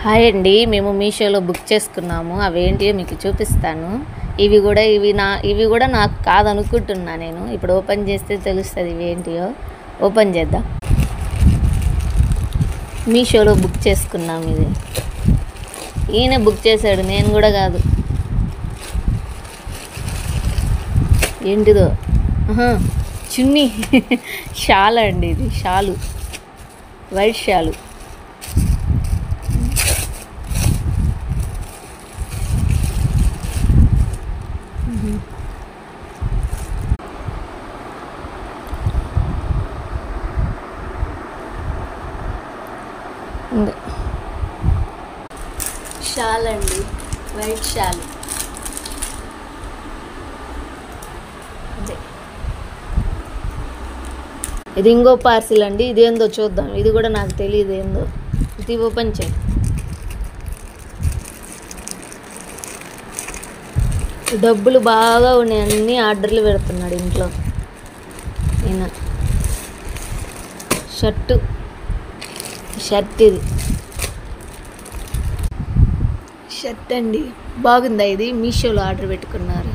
Hi అండి, మేము మీషోలో బుక్ చేసుకున్నాము. అవేంటియో మీకు చూపిస్తాను. ఇవి కూడా నాకు కాదనుకుంటున్నా నేను. ఇప్పుడు ఓపెన్ చేస్తే తెలుస్తుంది ఇవేంటియో. ఓపెన్ చేద్దాం. మీషోలో బుక్ చేసుకున్నాము. ఇది ఈయన బుక్ చేశాడు, నేను కూడా కాదు. ఏంటిదో చున్నీ షాల్ అండి, ఇది షాలు, వైట్ షాలు. షాల్ అండి, వైట్ షాల్. ఇది ఇంకో పార్సిల్ అండి. ఇదేందో చూద్దాం. ఇది కూడా నాకు తెలియదు ఏందో. ఇది ఓపెన్ చేయి. డబ్బులు బాగా ఉన్నాయి, అన్నీ ఆర్డర్లు పెడుతున్నాడు ఇంట్లో. ఈయన షర్ట్ ఇది షర్ట్ అండి. బాగుందా? ఇది మీషోలో ఆర్డర్ పెట్టుకున్నారు.